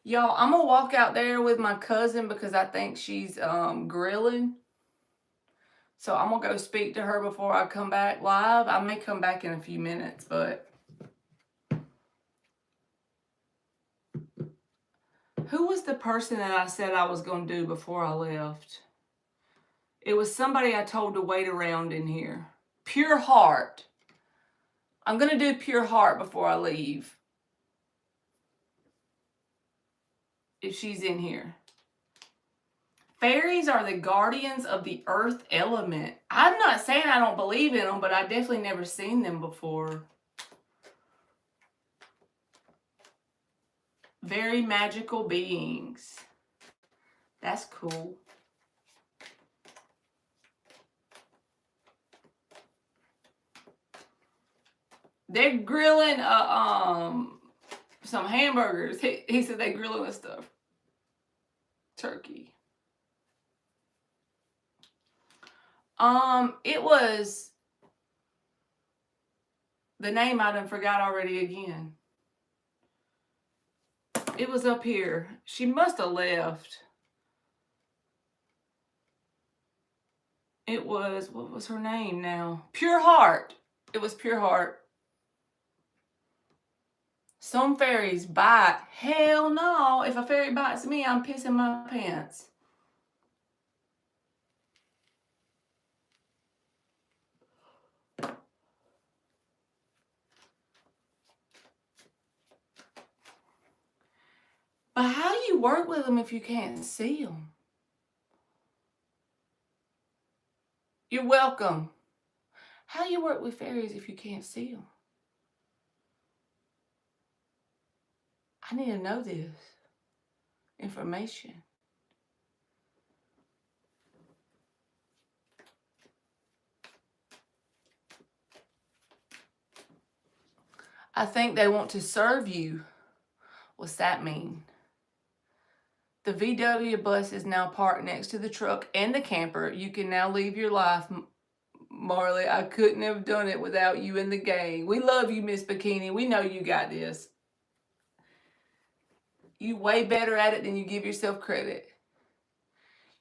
Y'all, I'm going to walk out there with my cousin because I think she's grilling. So I'm going to go speak to her before I come back live. I may come back in a few minutes, but... Who was the person that I said I was going to do before I left? It was somebody I told to wait around in here. Pure Heart. I'm going to do Pure Heart before I leave. If she's in here. Fairies are the guardians of the earth element. I'm not saying I don't believe in them, but I definitely never seen them before. Very magical beings. That's cool. They're grilling some hamburgers. He said they grilling the stuff. Turkey. It was the name I done forgot already again. It was up here. She must have left. It was, what was her name now? Pure Heart. It was Pure Heart. Some fairies bite. Hell no. If a fairy bites me, I'm pissing my pants. But how do you work with them if you can't see them? You're welcome. How do you work with fairies if you can't see them? I need to know this information. I think they want to serve you. What's that mean? The VW bus is now parked next to the truck and the camper. You can now leave your life, Marley. I couldn't have done it without you in the gang. We love you, Miss Bikini. We know you got this. You way better at it than you give yourself credit.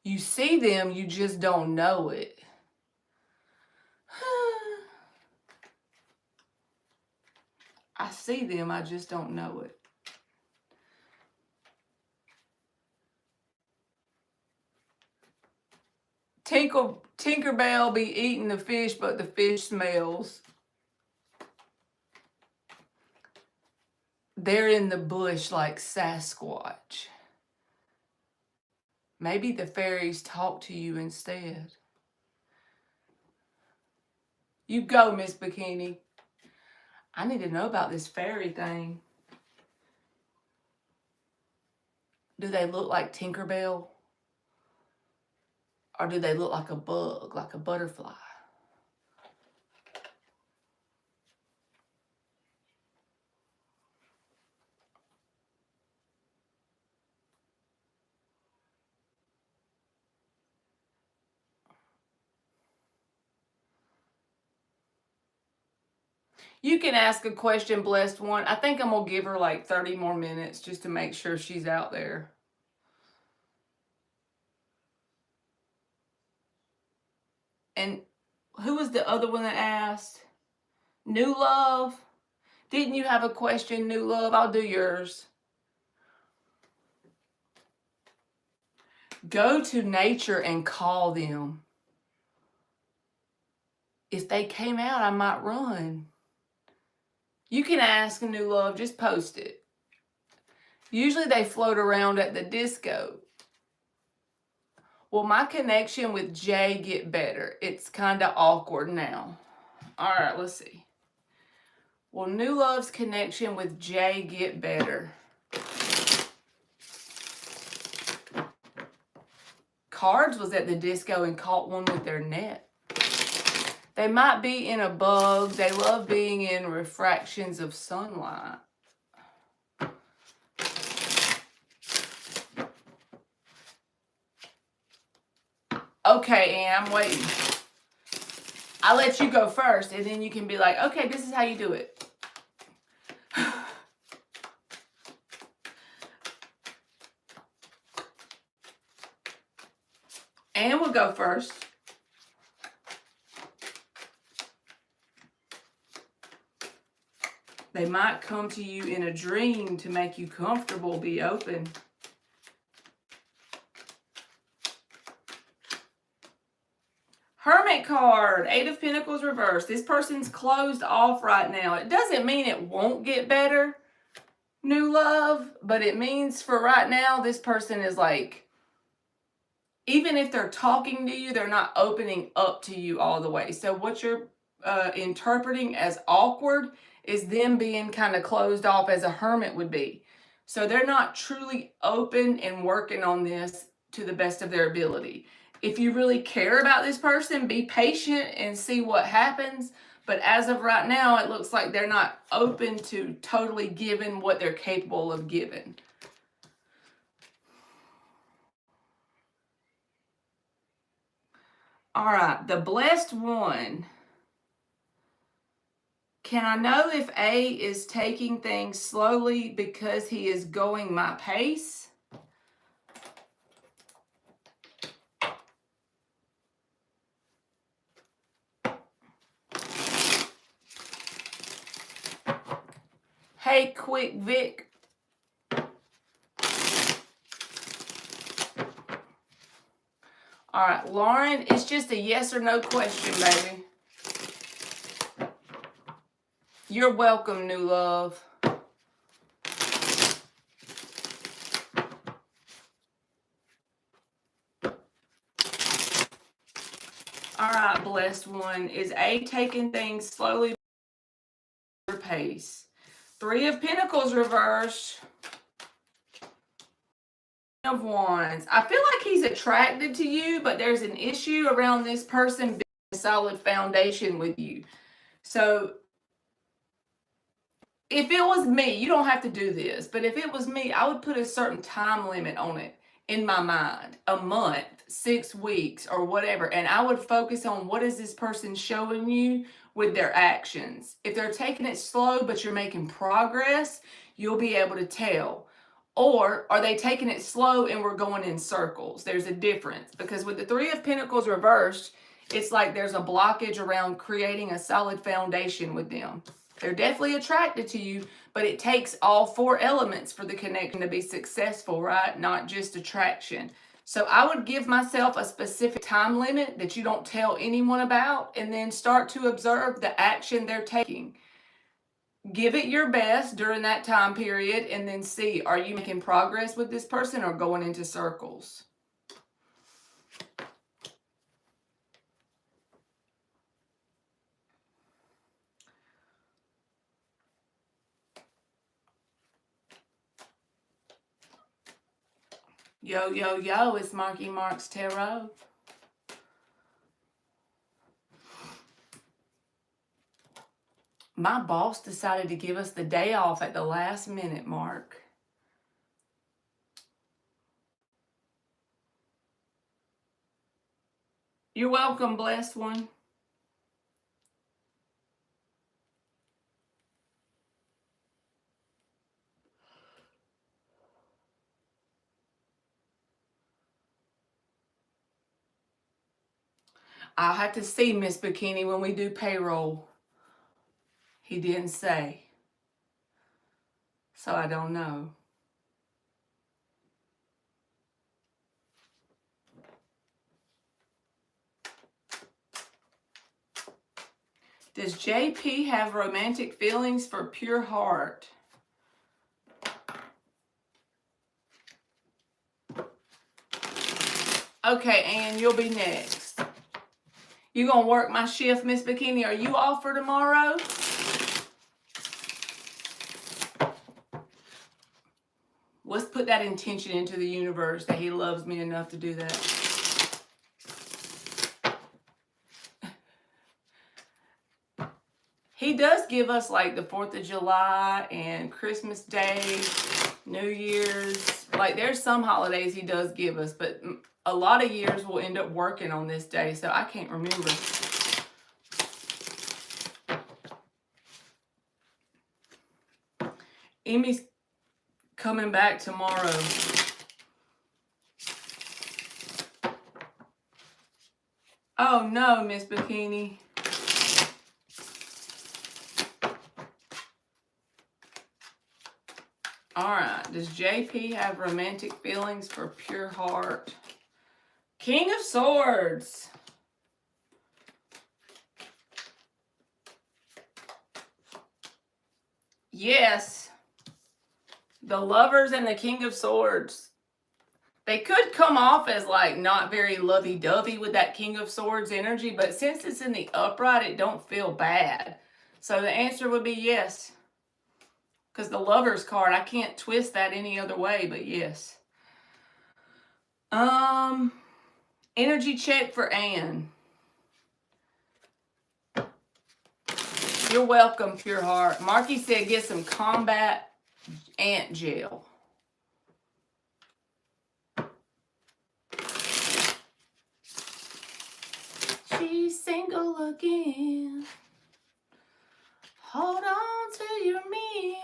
You see them, you just don't know it. I see them, I just don't know it. Tinkerbell be eating the fish, but the fish smells. They're in the bush like Sasquatch. Maybe the fairies talk to you instead. You go, Miss Bikini. I need to know about this fairy thing. Do they look like Tinkerbell? Or do they look like a bug, like a butterfly? You can ask a question, blessed one. I think I'm going to give her like 30 more minutes just to make sure she's out there. And who was the other one that asked? New Love? Didn't you have a question, New Love? I'll do yours. Go to nature and call them. If they came out, I might run. You can ask, New Love, just post it. Usually they float around at the disco. Will my connection with Jay get better? It's kind of awkward now. All right, let's see. Will New Love's connection with Jay get better? Cards was at the disco and caught one with their net. They might be in a bug. They love being in refractions of sunlight. Okay, Ann, I'm waiting. I'll let you go first, and then you can be like, okay, this is how you do it. Ann will go first. They might come to you in a dream to make you comfortable. Be open. Hermit card, 8 of Pentacles reversed. This person's closed off right now. It doesn't mean it won't get better, New Love, but it means for right now, this person is like, even if they're talking to you, they're not opening up to you all the way. So what you're interpreting as awkward is them being kind of closed off as a hermit would be. So they're not truly open and working on this to the best of their ability. If you really care about this person, be patient and see what happens. But as of right now, it looks like they're not open to totally giving what they're capable of giving. All right, the blessed one. Can I know if A is taking things slowly because he is going my pace? Hey, Quick Vic. All right, Lauren, it's just a yes or no question, baby. You're welcome, New Love. All right, blessed one. Is A taking things slowly at your pace? 3 of Pentacles reversed. Of Wands. I feel like he's attracted to you, but there's an issue around this person being a solid foundation with you. So if it was me, you don't have to do this, but if it was me, I would put a certain time limit on it in my mind, a month, 6 weeks, or whatever. And I would focus on what is this person showing you with their actions. If they're taking it slow, but you're making progress, you'll be able to tell. Or are they taking it slow and we're going in circles? There's a difference, because with the 3 of Pentacles reversed, it's like there's a blockage around creating a solid foundation with them. They're definitely attracted to you, but it takes all 4 elements for the connection to be successful, right? Not just attraction. So I would give myself a specific time limit that you don't tell anyone about, and then start to observe the action they're taking. Give it your best during that time period, and then see, are you making progress with this person or going into circles? Yo, yo, yo, it's Marky Mark's Tarot. My boss decided to give us the day off at the last minute, Mark. You're welcome, blessed one. I'll have to see Miss Bikini when we do payroll. He didn't say. So I don't know. Does JP have romantic feelings for Pure Heart? Okay, Ann, you'll be next. You gonna work my shift, Miss Bikini? Are you off for tomorrow? Let's put that intention into the universe that he loves me enough to do that. He does give us like the 4th of July and Christmas Day, New Year's. Like there's some holidays he does give us, but a lot of years we'll end up working on this day, so I can't remember. Emmy's coming back tomorrow. Oh no, Miss Bikini. Alright, does JP have romantic feelings for Pure Heart? King of Swords. Yes. The Lovers and the King of Swords. They could come off as like not very lovey-dovey with that King of Swords energy, but since it's in the upright, it don't feel bad. So the answer would be yes. Because the Lovers card, I can't twist that any other way, but yes. Energy check for Anne. You're welcome, Pure Heart. Marky said get some combat ant gel. She's single again. Hold on to your man.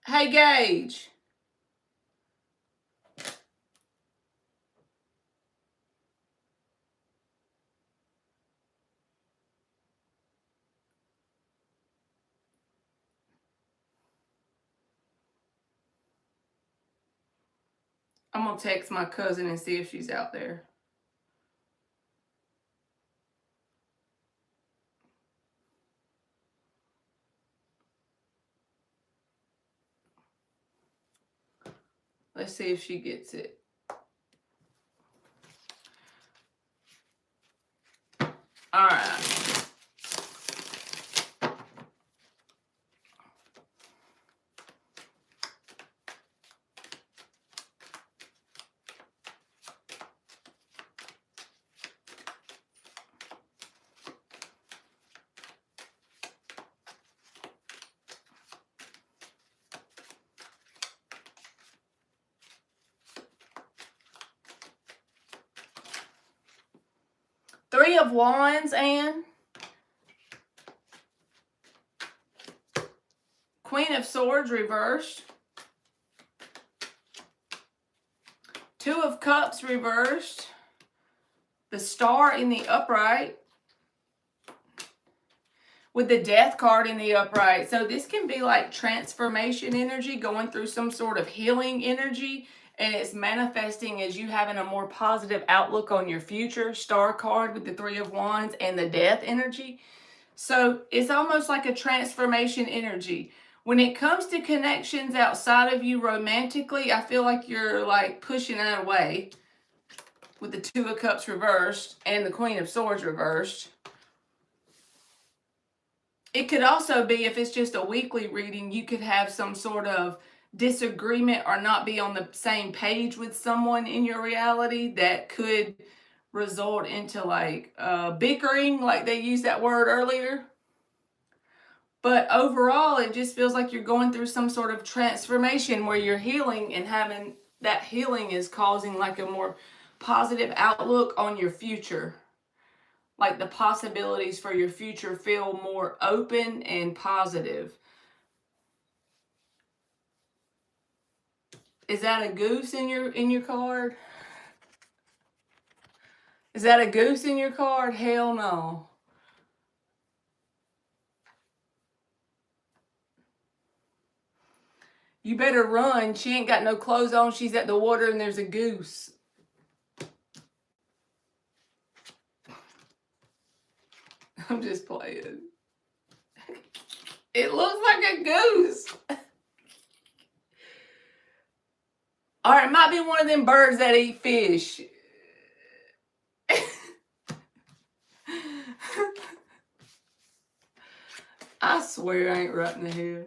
Hey, Gage. I'm going to text my cousin and see if she's out there. Let's see if she gets it. All right. Three of Wands, Anne. Queen of Swords reversed. Two of Cups reversed. The Star in the upright. With the Death card in the upright. So this can be like transformation energy, going through some sort of healing energy, and it's manifesting as you having a more positive outlook on your future. Star card with the Three of Wands and the Death energy. So it's almost like a transformation energy. When it comes to connections outside of you romantically, I feel like you're like pushing that away with the Two of Cups reversed and the Queen of Swords reversed. It could also be, if it's just a weekly reading, you could have some sort of disagreement or not be on the same page with someone in your reality that could result into like bickering, like they used that word earlier. But overall, it just feels like you're going through some sort of transformation where you're healing, and having that healing is causing like a more positive outlook on your future. Like the possibilities for your future feel more open and positive. Is that a goose in your card? Is that a goose in your card? Hell no. You better run. She ain't got no clothes on. She's at the water and there's a goose. I'm just playing. It looks like a goose. All right, it might be one of them birds that eat fish. I swear I ain't right in the head.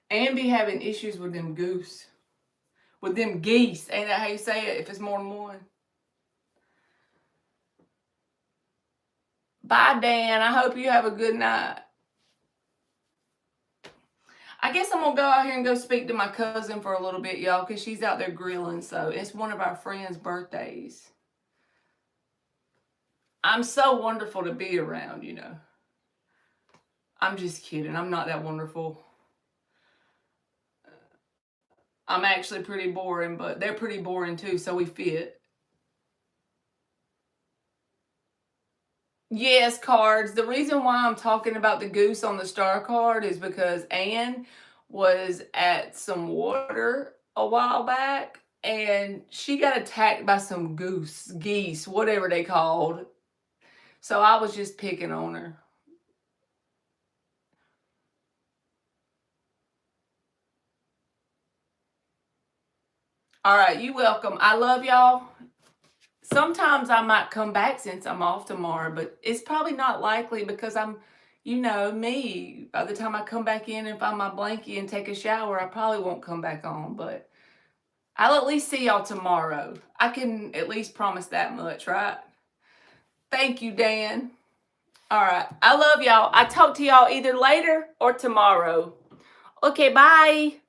And be having issues with them goose. With them geese. Ain't that how you say it if it's more than one? Bye, Dan. I hope you have a good night. I guess I'm going to go out here and go speak to my cousin for a little bit, y'all, because she's out there grilling. So it's one of our friends' birthdays. I'm so wonderful to be around, you know. I'm just kidding. I'm not that wonderful. I'm actually pretty boring, but they're pretty boring too, so we fit. Yes, cards. The reason why I'm talking about the goose on the star card is because Anne was at some water a while back, and she got attacked by some geese, whatever they called. So I was just picking on her. All right, you welcome. I love y'all. Sometimes I might come back since I'm off tomorrow, but it's probably not likely because I'm, you know, me. By the time I come back in and find my blankie and take a shower, I probably won't come back on, but I'll at least see y'all tomorrow. I can at least promise that much, right? Thank you, Dan. All right. I love y'all. I talk to y'all either later or tomorrow. Okay, bye.